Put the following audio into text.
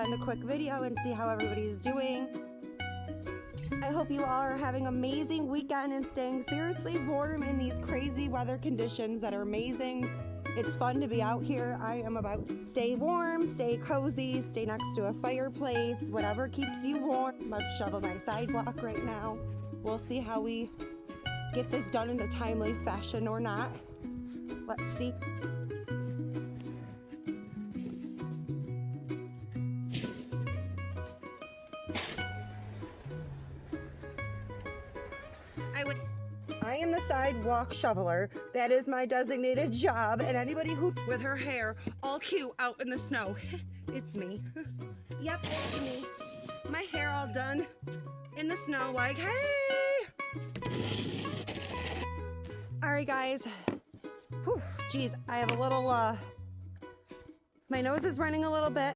send a quick video and see how everybody's doing. I hope you all are having an amazing weekend and staying seriously warm in these crazy weather conditions that are amazing. It's fun to be out here. I am about to stay warm, stay cozy, stay next to a fireplace, whatever keeps you warm. I'm about to shovel my sidewalk right now. We'll see how we get this done in a timely fashion or not. Let's see. I am the sidewalk shoveler. That is my designated job. And anybody who with her hair all cute out in the snow, it's me. Yep, it's me. My hair all done in the snow like, hey. All right, guys. Whew, geez, I have a little, my nose is running a little bit.